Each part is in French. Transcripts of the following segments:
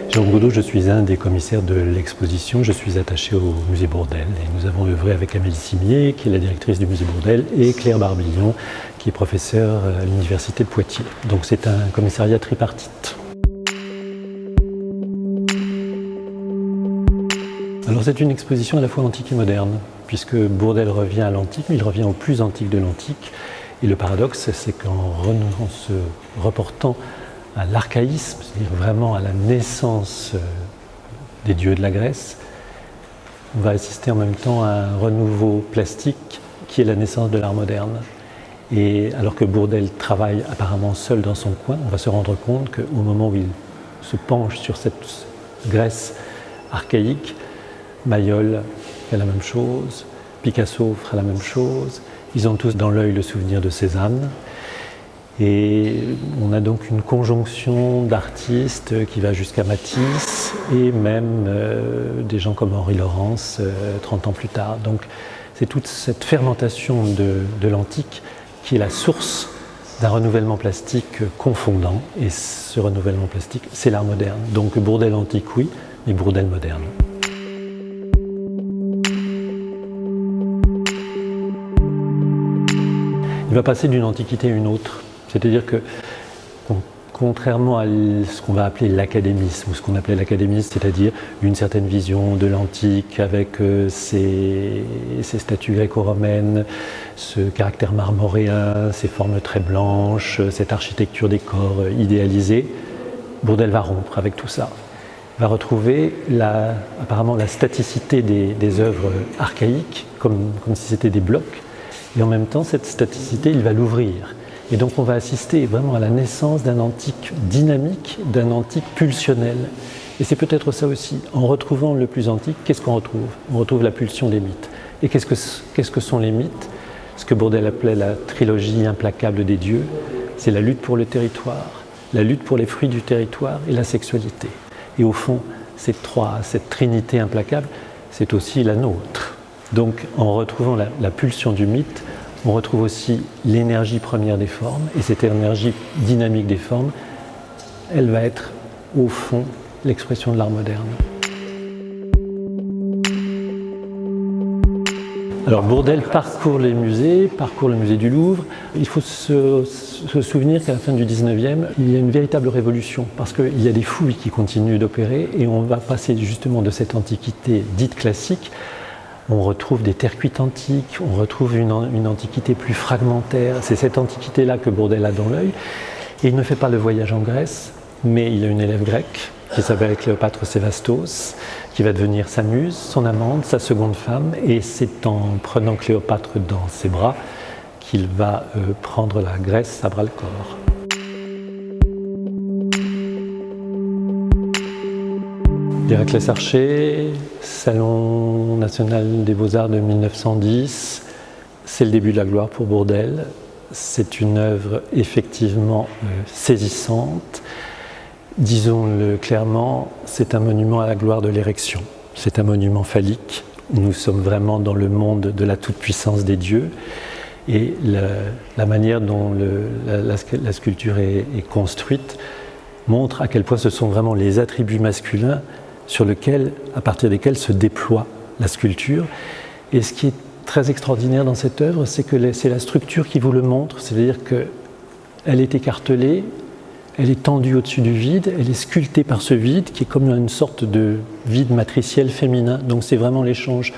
Jean Goudot, je suis un des commissaires de l'exposition. Je suis attaché au musée Bourdelle et nous avons œuvré avec Amélie Simier, qui est la directrice du musée Bourdelle, et Claire Barbillon, qui est professeure à l'université de Poitiers. Donc c'est un commissariat tripartite. Alors c'est une exposition à la fois antique et moderne, puisque Bourdelle revient à l'antique, mais il revient au plus antique de l'antique. Et le paradoxe, c'est qu'en se reportant à l'archaïsme, c'est-à-dire vraiment à la naissance des dieux de la Grèce, on va assister en même temps à un renouveau plastique qui est la naissance de l'art moderne. Et alors que Bourdelle travaille apparemment seul dans son coin, on va se rendre compte qu'au moment où il se penche sur cette Grèce archaïque, Mayol fait la même chose, Picasso fera la même chose, ils ont tous dans l'œil le souvenir de Cézanne. Et on a donc une conjonction d'artistes qui va jusqu'à Matisse et même des gens comme Henri Laurence 30 ans plus tard. Donc c'est toute cette fermentation de l'antique qui est la source d'un renouvellement plastique confondant. Et ce renouvellement plastique, c'est l'art moderne. Donc Bourdelle antique, oui, mais Bourdelle moderne. Il va passer d'une antiquité à une autre. C'est-à-dire que, contrairement à ce qu'on va appeler l'académisme, ou ce qu'on appelait l'académisme, c'est-à-dire une certaine vision de l'antique avec ses statues gréco-romaines, ce caractère marmoréen, ces formes très blanches, cette architecture des corps idéalisée, Bourdelle va rompre avec tout ça. Il va retrouver apparemment la staticité des œuvres archaïques, comme si c'était des blocs, et en même temps, cette staticité, il va l'ouvrir. Et donc on va assister vraiment à la naissance d'un antique dynamique, d'un antique pulsionnel. Et c'est peut-être ça aussi. En retrouvant le plus antique, qu'est-ce qu'on retrouve ? On retrouve la pulsion des mythes. Et qu'est-ce que sont les mythes ? Ce que Bourdelle appelait la trilogie implacable des dieux, c'est la lutte pour le territoire, la lutte pour les fruits du territoire et la sexualité. Et au fond, cette trinité implacable, c'est aussi la nôtre. Donc en retrouvant la pulsion du mythe, on retrouve aussi l'énergie première des formes, et cette énergie dynamique des formes, elle va être, au fond, l'expression de l'art moderne. Alors Bourdelle parcourt les musées, parcourt le musée du Louvre. Il faut se souvenir qu'à la fin du 19e, il y a une véritable révolution, parce qu'il y a des fouilles qui continuent d'opérer, et on va passer justement de cette antiquité dite classique. On retrouve des terres cuites antiques, on retrouve une antiquité plus fragmentaire. C'est cette antiquité-là que Bourdelle a dans l'œil. Et il ne fait pas le voyage en Grèce, mais il a une élève grecque qui s'appelle Cléopâtre Sévastos, qui va devenir sa muse, son amante, sa seconde femme. Et c'est en prenant Cléopâtre dans ses bras qu'il va prendre la Grèce à bras-le-corps. Héraclès Archer, Salon national des beaux-arts de 1910, c'est le début de la gloire pour Bourdelle. C'est une œuvre effectivement saisissante. Disons-le clairement, c'est un monument à la gloire de l'érection. C'est un monument phallique. Nous sommes vraiment dans le monde de la toute-puissance des dieux. Et la manière dont la sculpture est construite montre à quel point ce sont vraiment les attributs masculins à partir desquels se déploie la sculpture. Et ce qui est très extraordinaire dans cette œuvre, c'est que c'est la structure qui vous le montre, c'est-à-dire qu'elle est écartelée, elle est tendue au-dessus du vide, elle est sculptée par ce vide qui est comme une sorte de vide matriciel féminin. Donc c'est vraiment l'échange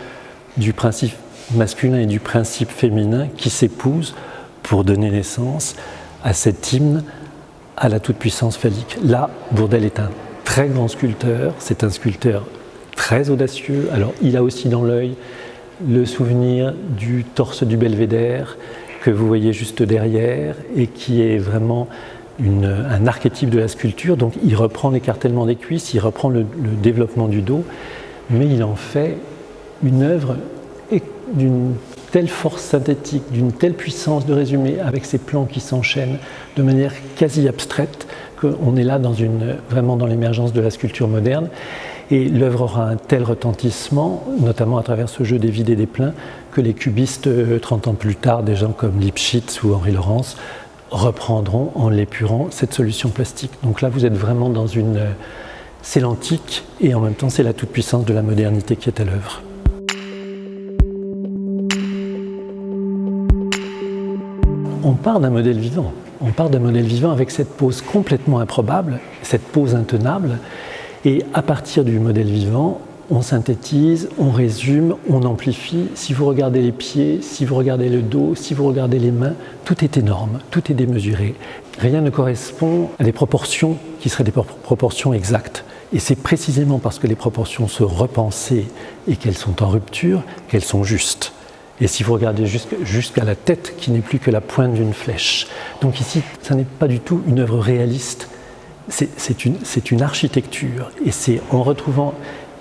du principe masculin et du principe féminin qui s'épousent pour donner naissance à cet hymne à la toute-puissance phallique. Là, Bourdelle est un très grand sculpteur, c'est un sculpteur très audacieux. Alors il a aussi dans l'œil le souvenir du torse du belvédère que vous voyez juste derrière et qui est vraiment un archétype de la sculpture. Donc il reprend l'écartèlement des cuisses, il reprend le développement du dos, mais il en fait une œuvre d'une telle force synthétique, d'une telle puissance de résumé, avec ces plans qui s'enchaînent de manière quasi abstraite, qu'on est là vraiment dans l'émergence de la sculpture moderne. Et l'œuvre aura un tel retentissement, notamment à travers ce jeu des vides et des pleins, que les cubistes, 30 ans plus tard, des gens comme Lipchitz ou Henri Laurence, reprendront en l'épurant cette solution plastique. Donc là, vous êtes vraiment dans une c'est l'antique et en même temps c'est la toute-puissance de la modernité qui est à l'œuvre. On part d'un modèle vivant. On part d'un modèle vivant avec cette pose complètement improbable, cette pose intenable. Et à partir du modèle vivant, on synthétise, on résume, on amplifie. Si vous regardez les pieds, si vous regardez le dos, si vous regardez les mains, tout est énorme, tout est démesuré. Rien ne correspond à des proportions qui seraient des proportions exactes. Et c'est précisément parce que les proportions sont repensées et qu'elles sont en rupture qu'elles sont justes. Et si vous regardez jusqu'à la tête qui n'est plus que la pointe d'une flèche. Donc ici, ça n'est pas du tout une œuvre réaliste, c'est une architecture. Et c'est en retrouvant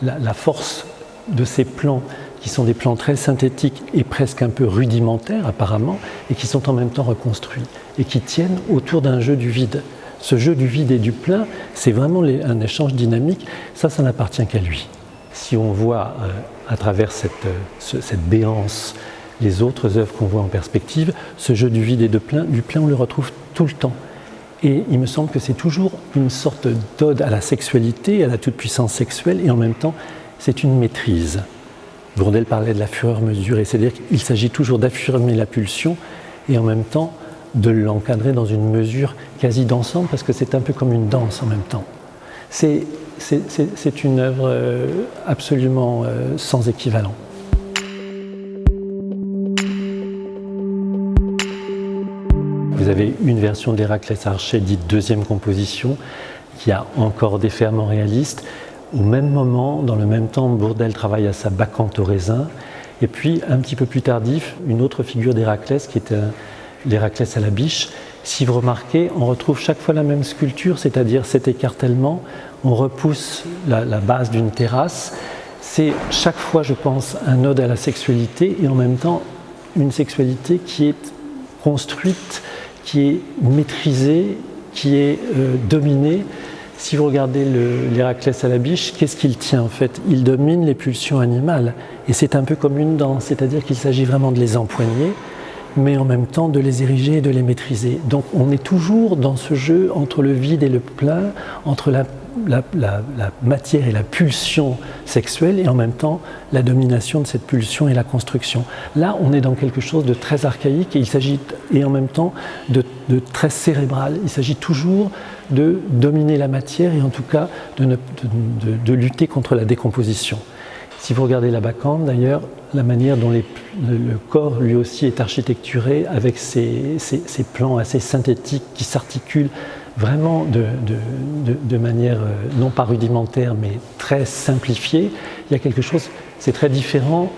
la force de ces plans, qui sont des plans très synthétiques et presque un peu rudimentaires apparemment, et qui sont en même temps reconstruits, et qui tiennent autour d'un jeu du vide. Ce jeu du vide et du plein, c'est vraiment un échange dynamique, ça n'appartient qu'à lui. Si on voit à travers cette béance les autres œuvres qu'on voit en perspective, ce jeu du vide et du plein, on le retrouve tout le temps. Et il me semble que c'est toujours une sorte d'ode à la sexualité, à la toute-puissance sexuelle, et en même temps, c'est une maîtrise. Bourdelle parlait de la fureur mesurée, c'est-à-dire qu'il s'agit toujours d'affirmer la pulsion et en même temps de l'encadrer dans une mesure quasi dansante, parce que c'est un peu comme une danse en même temps. C'est une œuvre absolument sans équivalent. Vous avez une version d'Héraclès Archer dite deuxième composition, qui a encore des ferments réalistes. Au même moment, dans le même temps, Bourdelle travaille à sa Bacchante au raisin. Et puis, un petit peu plus tardif, une autre figure d'Héraclès, qui est l'Héraclès à la biche. Si vous remarquez, on retrouve chaque fois la même sculpture, c'est-à-dire cet écartèlement. On repousse la base d'une terrasse. C'est chaque fois, je pense, un ode à la sexualité et en même temps une sexualité qui est construite, qui est maîtrisée, qui est dominée. Si vous regardez l'Héraclès à la biche, qu'est-ce qu'il tient en fait? Il domine les pulsions animales. Et c'est un peu comme une danse, c'est-à-dire qu'il s'agit vraiment de les empoigner, mais en même temps de les ériger et de les maîtriser. Donc on est toujours dans ce jeu entre le vide et le plein, entre la matière et la pulsion sexuelle, et en même temps la domination de cette pulsion et la construction. Là, on est dans quelque chose de très archaïque et il s'agit, et en même temps de très cérébral. Il s'agit toujours de dominer la matière et en tout cas de lutter contre la décomposition. Si vous regardez la Bacchante, d'ailleurs, la manière dont le corps lui aussi est architecturé avec ces plans assez synthétiques qui s'articulent vraiment de manière non pas rudimentaire mais très simplifiée, il y a quelque chose, c'est très différent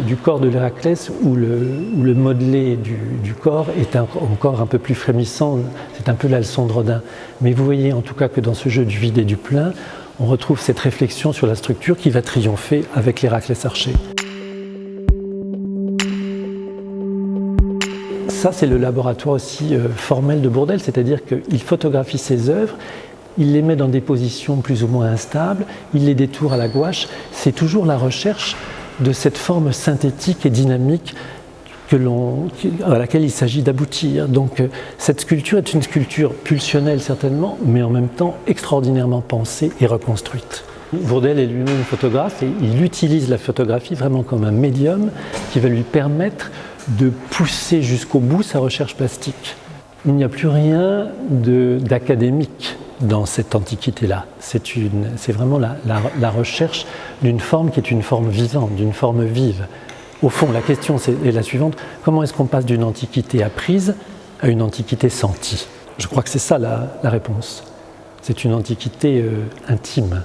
du corps de l'Héraclès où le modelé du corps est encore un peu plus frémissant, c'est un peu la leçon de Rodin. Mais vous voyez en tout cas que dans ce jeu du vide et du plein, on retrouve cette réflexion sur la structure qui va triompher avec l'Héraclès Archer. Ça, c'est le laboratoire aussi formel de Bourdelle, c'est-à-dire qu'il photographie ses œuvres, il les met dans des positions plus ou moins instables, il les détourne à la gouache. C'est toujours la recherche de cette forme synthétique et dynamique à laquelle il s'agit d'aboutir. Donc cette sculpture est une sculpture pulsionnelle certainement, mais en même temps extraordinairement pensée et reconstruite. Bourdelle est lui-même photographe et il utilise la photographie vraiment comme un médium qui va lui permettre de pousser jusqu'au bout sa recherche plastique. Il n'y a plus rien d'académique dans cette antiquité-là. C'est vraiment la recherche d'une forme qui est une forme vivante, d'une forme vive. Au fond, la question est la suivante: comment est-ce qu'on passe d'une antiquité apprise à une antiquité sentie? Je crois que c'est ça la réponse. C'est une antiquité intime.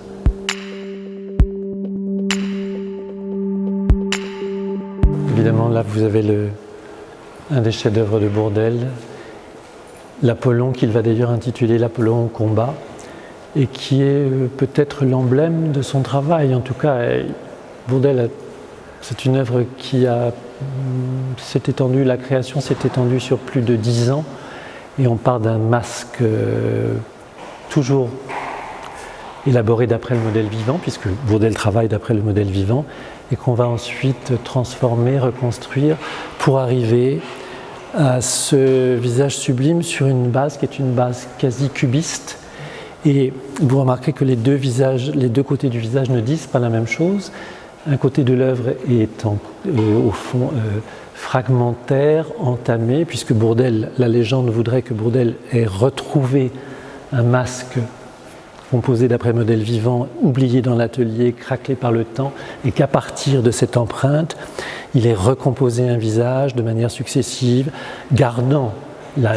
Évidemment, là, vous avez un des chefs-d'œuvre de Bourdelle, l'Apollon, qu'il va d'ailleurs intituler l'Apollon au combat, et qui est peut-être l'emblème de son travail. En tout cas, Bourdelle, c'est une œuvre qui s'est étendue, la création s'est étendue sur plus de 10 ans, et on part d'un masque toujours élaboré d'après le modèle vivant, puisque Bourdelle travaille d'après le modèle vivant, et qu'on va ensuite transformer, reconstruire, pour arriver à ce visage sublime sur une base qui est une base quasi cubiste, Et vous remarquerez que les deux côtés du visage ne disent pas la même chose. Un côté de l'œuvre est au fond fragmentaire, entamé, puisque Bourdelle, la légende voudrait que Bourdelle ait retrouvé un masque composé d'après modèles vivants, oublié dans l'atelier, craquelé par le temps, et qu'à partir de cette empreinte, il ait recomposé un visage de manière successive, gardant la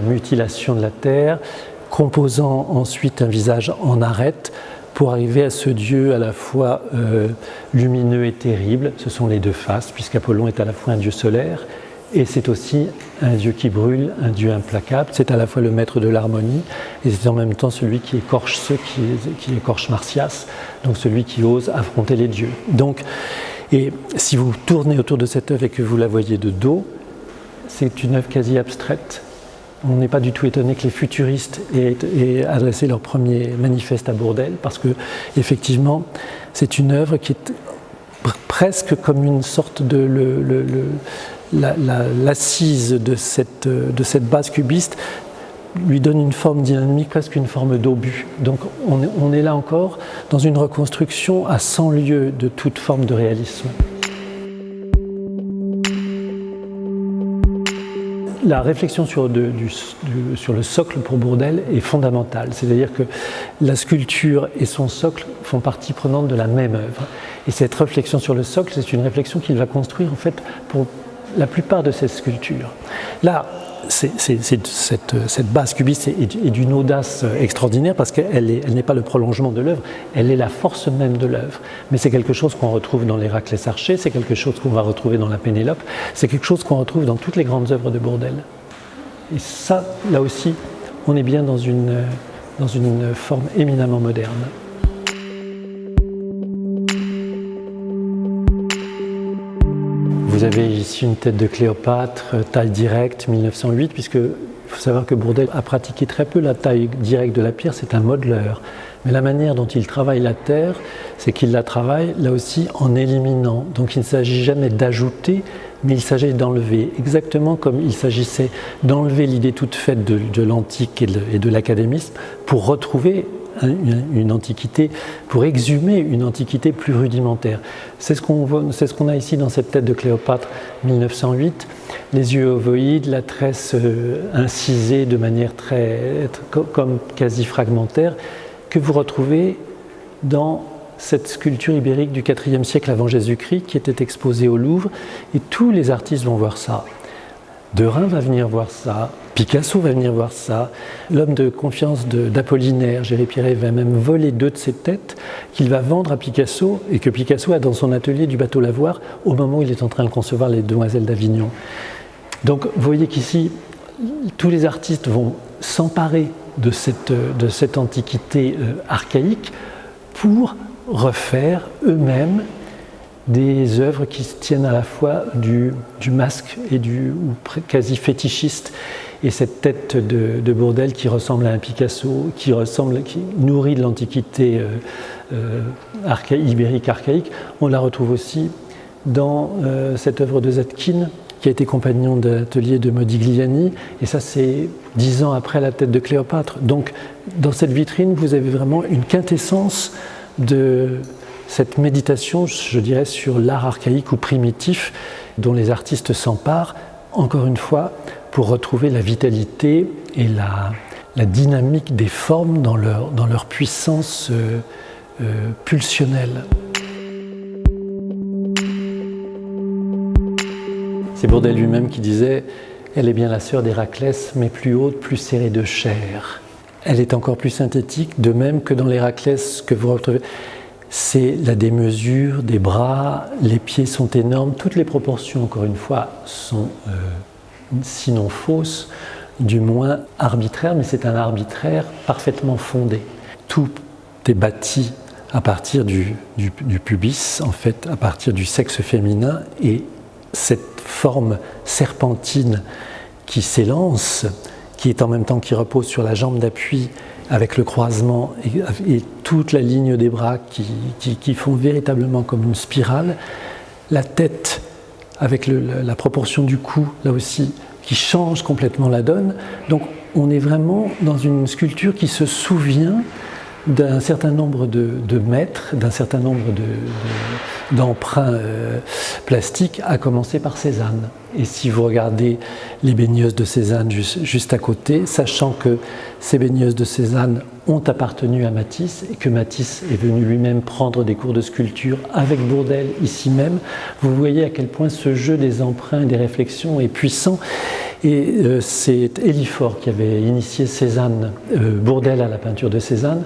mutilation de la terre, composant ensuite un visage en arête, pour arriver à ce Dieu à la fois lumineux et terrible. Ce sont les deux faces, puisqu'Apollon est à la fois un Dieu solaire, et c'est aussi un Dieu qui brûle, un Dieu implacable. C'est à la fois le maître de l'harmonie, et c'est en même temps celui qui écorche ceux qui écorchent Marsyas, donc celui qui ose affronter les dieux. Donc, et si vous tournez autour de cette œuvre et que vous la voyez de dos, c'est une œuvre quasi abstraite. On n'est pas du tout étonné que les futuristes aient adressé leur premier manifeste à Bourdelle, parce que effectivement, c'est une œuvre qui est presque comme une sorte de l'assise de cette base cubiste lui donne une forme dynamique, presque une forme d'obus. Donc on est là encore dans une reconstruction à 100 lieues de toute forme de réalisme. La réflexion sur le socle pour Bourdelle est fondamentale, c'est-à-dire que la sculpture et son socle font partie prenante de la même œuvre. Et cette réflexion sur le socle, c'est une réflexion qu'il va construire en fait pour la plupart de ses sculptures. Là, cette base cubiste est d'une audace extraordinaire parce qu'elle n'est pas le prolongement de l'œuvre, elle est la force même de l'œuvre. Mais c'est quelque chose qu'on retrouve dans l'Héraclès archer, c'est quelque chose qu'on va retrouver dans la Pénélope, c'est quelque chose qu'on retrouve dans toutes les grandes œuvres de Bourdelle. Et ça, là aussi, on est bien dans une forme éminemment moderne. Vous avez ici une tête de Cléopâtre, taille directe, 1908, puisqu'il faut savoir que Bourdelle a pratiqué très peu la taille directe de la pierre, c'est un modeleur. Mais la manière dont il travaille la terre, c'est qu'il la travaille là aussi en éliminant. Donc il ne s'agit jamais d'ajouter, mais il s'agit d'enlever. Exactement comme il s'agissait d'enlever l'idée toute faite de l'antique et de l'académisme pour retrouver une antiquité, pour exhumer une antiquité plus rudimentaire. C'est ce qu'on a ici dans cette tête de Cléopâtre 1908, les yeux ovoïdes, la tresse incisée de manière comme quasi fragmentaire, que vous retrouvez dans cette sculpture ibérique du IVe siècle avant Jésus-Christ qui était exposée au Louvre, et tous les artistes vont voir ça. Derain va venir voir ça, Picasso va venir voir ça, l'homme de confiance d'Apollinaire, Géry Pierret, va même voler 2 de ses têtes qu'il va vendre à Picasso et que Picasso a dans son atelier du bateau Lavoir au moment où il est en train de concevoir les Demoiselles d'Avignon. Donc vous voyez qu'ici, tous les artistes vont s'emparer de cette antiquité archaïque pour refaire eux-mêmes des œuvres qui tiennent à la fois du masque et ou quasi fétichiste. Et cette tête de Bourdelle qui ressemble à un Picasso, qui nourrit de l'antiquité ibérique archaïque, on la retrouve aussi dans cette œuvre de Zetkin, qui a été compagnon d'atelier de Modigliani, et ça c'est 10 ans après la tête de Cléopâtre. Donc dans cette vitrine, vous avez vraiment une quintessence de cette méditation, je dirais, sur l'art archaïque ou primitif dont les artistes s'emparent, encore une fois, pour retrouver la vitalité et la dynamique des formes dans leur puissance pulsionnelle. C'est Bourdelle lui-même qui disait « Elle est bien la sœur d'Héraclès, mais plus haute, plus serrée de chair. » Elle est encore plus synthétique, de même que dans l'Héraclès que vous retrouvez. C'est la démesure des bras, les pieds sont énormes, toutes les proportions, encore une fois, sont sinon fausses, du moins arbitraires, mais c'est un arbitraire parfaitement fondé. Tout est bâti à partir du pubis, en fait, à partir du sexe féminin, et cette forme serpentine qui s'élance, qui est en même temps qui repose sur la jambe d'appui, avec le croisement et toute la ligne des bras qui font véritablement comme une spirale, la tête avec la proportion du cou, là aussi, qui change complètement la donne. Donc on est vraiment dans une sculpture qui se souvient d'un certain nombre de maîtres, d'un certain nombre d'emprunts plastiques, à commencer par Cézanne. Et si vous regardez les baigneuses de Cézanne juste à côté, sachant que ces baigneuses de Cézanne ont appartenu à Matisse et que Matisse est venu lui-même prendre des cours de sculpture avec Bourdelle ici même, vous voyez à quel point ce jeu des emprunts et des réflexions est puissant. Et c'est Élifort qui avait initié Bourdelle à la peinture de Cézanne.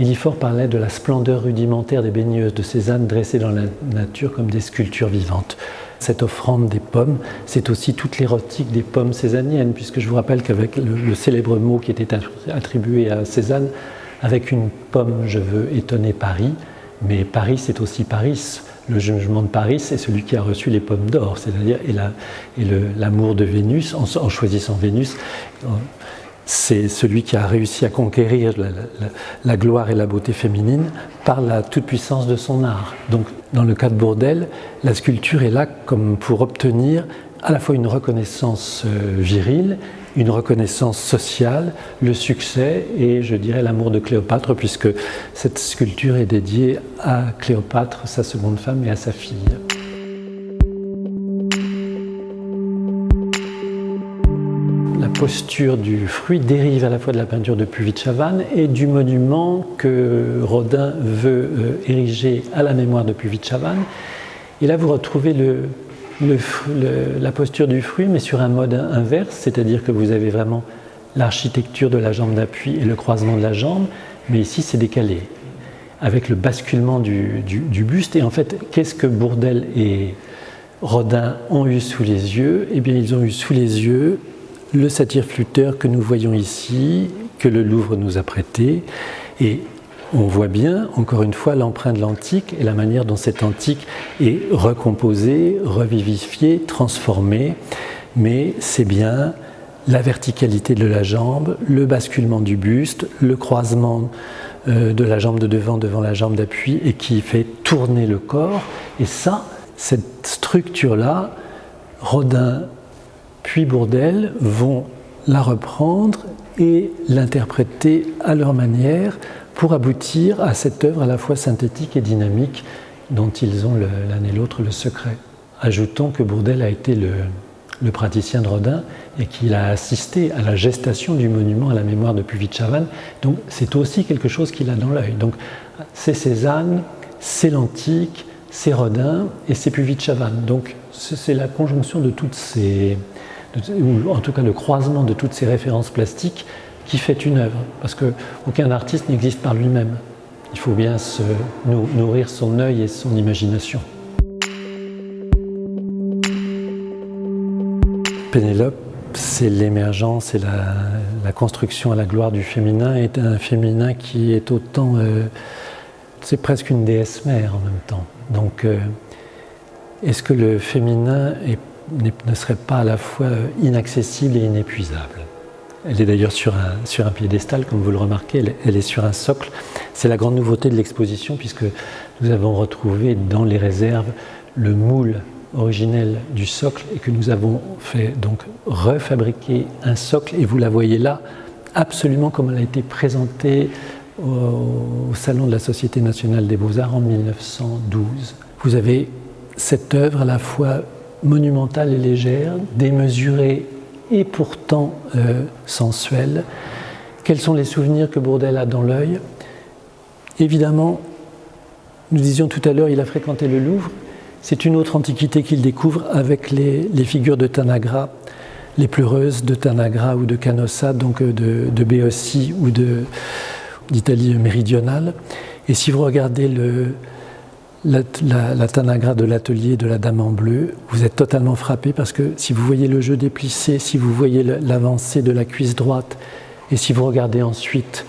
Élifort parlait de la splendeur rudimentaire des baigneuses de Cézanne dressées dans la nature comme des sculptures vivantes. Cette offrande des pommes, c'est aussi toute l'érotique des pommes cézanniennes, puisque je vous rappelle qu'avec le célèbre mot qui était attribué à Cézanne, avec une pomme je veux étonner Paris, mais Paris c'est aussi Paris. Le jugement de Paris, c'est celui qui a reçu les pommes d'or, c'est-à-dire l'amour de Vénus, en choisissant Vénus, c'est celui qui a réussi à conquérir la gloire et la beauté féminine par la toute-puissance de son art. Donc, dans le cas de Bourdelle, la sculpture est là comme pour obtenir à la fois une reconnaissance virile, une reconnaissance sociale, le succès et, je dirais, l'amour de Cléopâtre, puisque cette sculpture est dédiée à Cléopâtre, sa seconde femme, et à sa fille. La posture du fruit dérive à la fois de la peinture de Puvis-de-Chavannes et du monument que Rodin veut ériger à la mémoire de Puvis-de-Chavannes. Et là, vous retrouvez la posture du fruit, mais sur un mode inverse, c'est-à-dire que vous avez vraiment l'architecture de la jambe d'appui et le croisement de la jambe, mais ici c'est décalé, avec le basculement du buste. Et en fait, qu'est-ce que Bourdelle et Rodin ont eu sous les yeux? Eh bien, ils ont eu sous les yeux le satyre-flûteur que nous voyons ici, que le Louvre nous a prêté, et on voit bien, encore une fois, l'empreinte de l'antique et la manière dont cette antique est recomposée, revivifiée, transformée. Mais c'est bien la verticalité de la jambe, le basculement du buste, le croisement de la jambe de devant la jambe d'appui et qui fait tourner le corps. Et ça, cette structure-là, Rodin puis Bourdelle vont la reprendre et l'interpréter à leur manière pour aboutir à cette œuvre à la fois synthétique et dynamique dont ils ont l'un et l'autre le secret. Ajoutons que Bourdelle a été le praticien de Rodin et qu'il a assisté à la gestation du monument à la mémoire de Puvis-de-Chavannes. Donc c'est aussi quelque chose qu'il a dans l'œil. Donc c'est Cézanne, c'est l'antique, c'est Rodin et c'est Puvis-de-Chavannes. Donc c'est la conjonction de toutes ces, ou en tout cas le croisement de toutes ces références plastiques qui fait une œuvre, parce qu'aucun artiste n'existe par lui-même. Il faut bien nourrir son œil et son imagination. Pénélope, c'est l'émergence et la construction à la gloire du féminin, et un féminin qui est autant... c'est presque une déesse mère en même temps. Donc, est-ce que le féminin ne serait pas à la fois inaccessible et inépuisable ? Elle est d'ailleurs sur un piédestal, comme vous le remarquez, elle est sur un socle. C'est la grande nouveauté de l'exposition, puisque nous avons retrouvé dans les réserves le moule originel du socle et que nous avons fait donc refabriquer un socle. Et vous la voyez là, absolument comme elle a été présentée au Salon de la Société nationale des beaux-arts en 1912. Vous avez cette œuvre à la fois monumentale et légère, démesurée et pourtant sensuelle. Quels sont les souvenirs que Bourdelle a dans l'œil? Évidemment, nous disions tout à l'heure, il a fréquenté le Louvre. C'est une autre antiquité qu'il découvre avec les figures de Tanagra, les pleureuses de Tanagra ou de Canossa, donc de Béotie ou d'Italie méridionale. Et si vous regardez la Tanagra de l'atelier de la Dame en bleu, vous êtes totalement frappé parce que si vous voyez le jeu déplissé, si vous voyez l'avancée de la cuisse droite et si vous regardez ensuite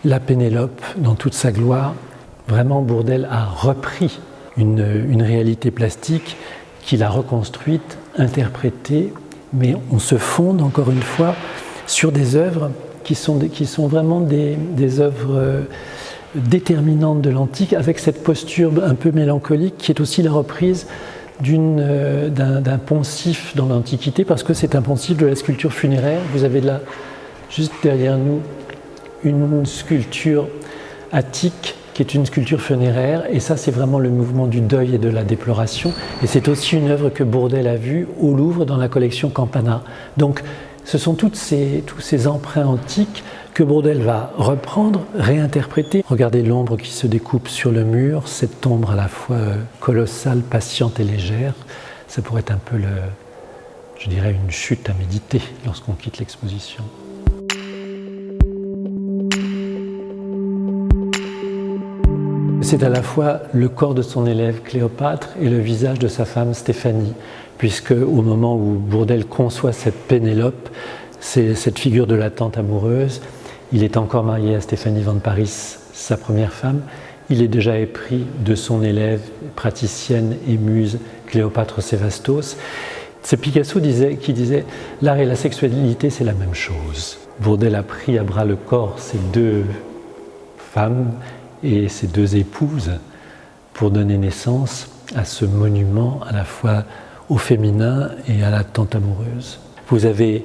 la Pénélope dans toute sa gloire, vraiment Bourdelle a repris une réalité plastique qu'il a reconstruite, interprétée, mais on se fonde encore une fois sur des œuvres qui sont vraiment des œuvres déterminante de l'antique, avec cette posture un peu mélancolique qui est aussi la reprise d'un poncif dans l'Antiquité, parce que c'est un poncif de la sculpture funéraire. Vous avez là, juste derrière nous une sculpture attique qui est une sculpture funéraire, et ça c'est vraiment le mouvement du deuil et de la déploration, et c'est aussi une œuvre que Bourdelle a vue au Louvre dans la collection Campana. Donc ce sont tous ces emprunts antiques que Bourdelle va reprendre, réinterpréter. Regardez l'ombre qui se découpe sur le mur, cette ombre à la fois colossale, patiente et légère, ça pourrait être un peu, je dirais, une chute à méditer lorsqu'on quitte l'exposition. C'est à la fois le corps de son élève Cléopâtre et le visage de sa femme Stéphanie, puisque au moment où Bourdelle conçoit cette Pénélope, c'est cette figure de la tante amoureuse, il est encore marié à Stéphanie Van Parijs, sa première femme, il est déjà épris de son élève, praticienne et muse Cléopâtre Sévastos. C'est Picasso qui disait « l'art et la sexualité, c'est la même chose ». Bourdelle a pris à bras le corps ces deux femmes et ses deux épouses pour donner naissance à ce monument à la fois au féminin et à la tante amoureuse. Vous avez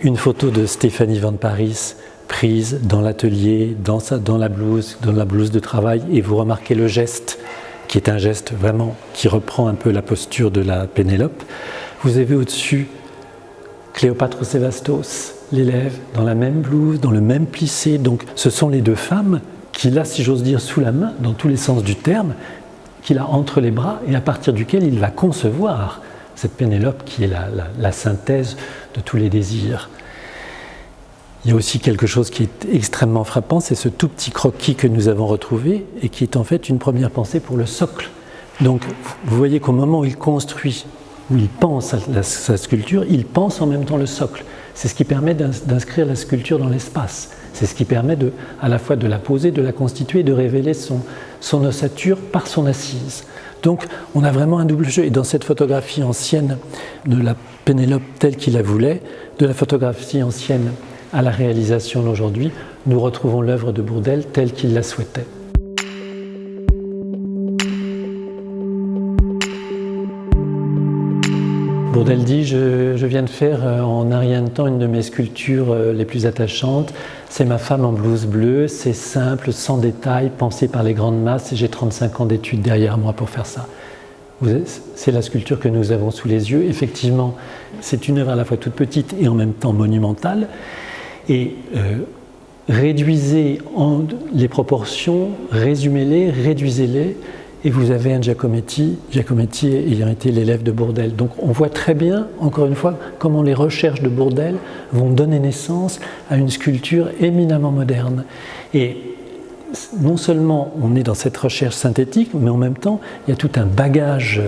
une photo de Stéphanie Van Parijs prise dans l'atelier, dans la blouse de travail, et vous remarquez le geste, qui est un geste vraiment qui reprend un peu la posture de la Pénélope. Vous avez au-dessus Cléopâtre Sévastos, l'élève, dans la même blouse, dans le même plissé. Donc ce sont les deux femmes qu'il a, si j'ose dire, sous la main, dans tous les sens du terme, qu'il a entre les bras et à partir duquel il va concevoir cette Pénélope qui est la synthèse de tous les désirs. Il y a aussi quelque chose qui est extrêmement frappant, c'est ce tout petit croquis que nous avons retrouvé et qui est en fait une première pensée pour le socle. Donc vous voyez qu'au moment où il construit, où il pense à sa sculpture, il pense en même temps le socle. C'est ce qui permet d'inscrire la sculpture dans l'espace. C'est ce qui permet à la fois de la poser, de la constituer, de révéler son ossature par son assise. Donc on a vraiment un double jeu. Et dans cette photographie ancienne de la Pénélope telle qu'il la voulait, de la photographie ancienne à la réalisation d'aujourd'hui, nous retrouvons l'œuvre de Bourdelle telle qu'il la souhaitait. Bourdelle dit « Je viens de faire en un rien de temps une de mes sculptures les plus attachantes. C'est ma femme en blouse bleue, c'est simple, sans détail, pensé par les grandes masses, et j'ai 35 ans d'études derrière moi pour faire ça. » C'est la sculpture que nous avons sous les yeux. Effectivement, c'est une œuvre à la fois toute petite et en même temps monumentale. Et réduisez les proportions, résumez-les, réduisez-les, et vous avez un Giacometti ayant été l'élève de Bourdelle. Donc on voit très bien, encore une fois, comment les recherches de Bourdelle vont donner naissance à une sculpture éminemment moderne. Et non seulement on est dans cette recherche synthétique, mais en même temps, il y a tout un bagage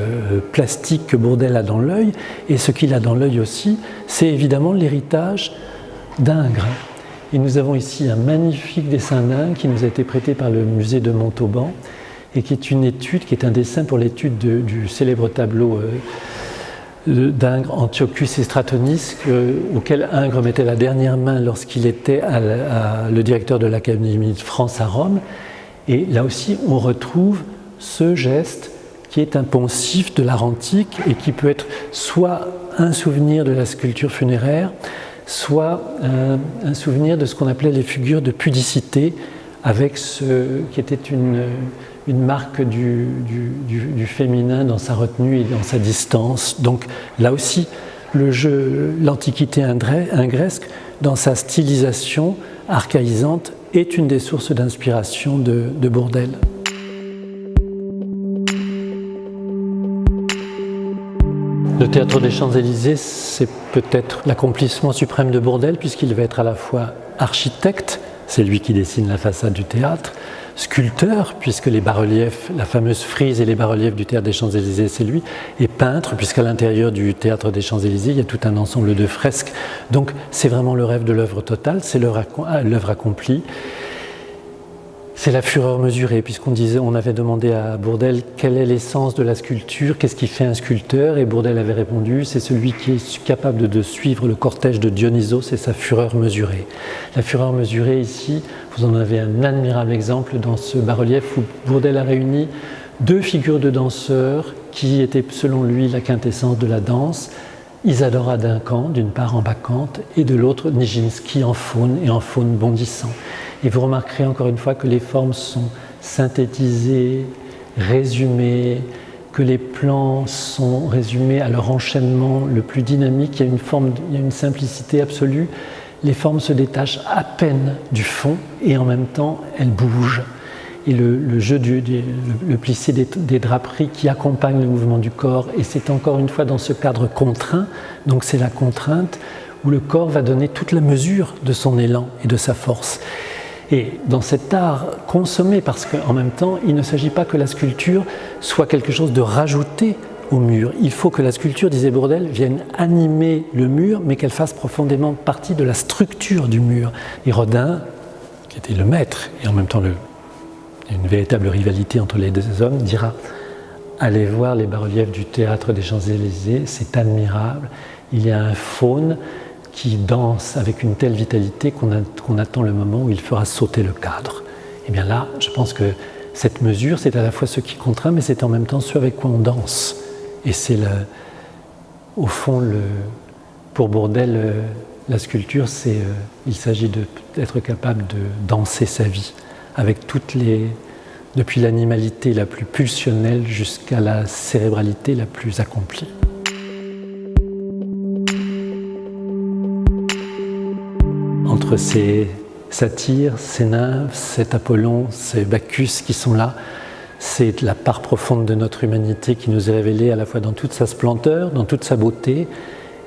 plastique que Bourdelle a dans l'œil, et ce qu'il a dans l'œil aussi, c'est évidemment l'héritage d'Ingres. Et nous avons ici un magnifique dessin d'Ingres qui nous a été prêté par le musée de Montauban, et qui est une étude, qui est un dessin pour l'étude du célèbre tableau d'Ingres, Antiochus et Stratonis, auquel Ingres mettait la dernière main lorsqu'il était le directeur de l'Académie de France à Rome. Et là aussi, on retrouve ce geste qui est un poncif de l'art antique et qui peut être soit un souvenir de la sculpture funéraire, soit un souvenir de ce qu'on appelait les figures de pudicité, avec ce qui était une marque du féminin dans sa retenue et dans sa distance. Donc là aussi, l'Antiquité ingresque, dans sa stylisation archaïsante, est une des sources d'inspiration de Bourdelle. Le Théâtre des Champs-Élysées, c'est peut-être l'accomplissement suprême de Bourdelle, puisqu'il va être à la fois architecte, c'est lui qui dessine la façade du théâtre, sculpteur, puisque les bas-reliefs, la fameuse frise et les bas-reliefs du Théâtre des Champs-Élysées, c'est lui, et peintre, puisqu'à l'intérieur du Théâtre des Champs-Élysées, il y a tout un ensemble de fresques. Donc c'est vraiment le rêve de l'œuvre totale, c'est l'œuvre accomplie. C'est la fureur mesurée, on avait demandé à Bourdelle quelle est l'essence de la sculpture, qu'est-ce qui fait un sculpteur, et Bourdelle avait répondu, c'est celui qui est capable de suivre le cortège de Dionysos, c'est sa fureur mesurée. La fureur mesurée ici, vous en avez un admirable exemple dans ce bas-relief où Bourdelle a réuni deux figures de danseurs qui étaient selon lui la quintessence de la danse, Isadora Duncan, d'une part en bacchante, et de l'autre Nijinsky en faune et en faune bondissant. Et vous remarquerez encore une fois que les formes sont synthétisées, résumées, que les plans sont résumés à leur enchaînement le plus dynamique. Il y a une simplicité absolue. Les formes se détachent à peine du fond et en même temps elles bougent. Et le jeu le plissé des draperies qui accompagne le mouvement du corps, et c'est encore une fois dans ce cadre contraint, donc c'est la contrainte où le corps va donner toute la mesure de son élan et de sa force. Et dans cet art consommé, parce qu'en même temps, il ne s'agit pas que la sculpture soit quelque chose de rajouté au mur. Il faut que la sculpture, disait Bourdelle, vienne animer le mur, mais qu'elle fasse profondément partie de la structure du mur. Et Rodin, qui était le maître, et en même temps une véritable rivalité entre les deux hommes, dira « Allez voir les bas-reliefs du théâtre des Champs-Élysées, c'est admirable. Il y a un faune qui danse avec une telle vitalité qu'on attend le moment où il fera sauter le cadre. » Et bien là, je pense que cette mesure, c'est à la fois ce qui contraint, mais c'est en même temps ce avec quoi on danse. Et c'est au fond, pour Bourdelle, la sculpture, il s'agit d'être capable de danser sa vie, avec depuis l'animalité la plus pulsionnelle jusqu'à la cérébralité la plus accomplie. Entre ces satyres, ces nymphes, cet Apollon, ces Bacchus qui sont là, c'est la part profonde de notre humanité qui nous est révélée à la fois dans toute sa splendeur, dans toute sa beauté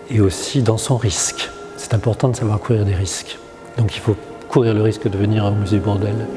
et aussi dans son risque. C'est important de savoir courir des risques. Donc il faut courir le risque de venir au musée Bourdelle.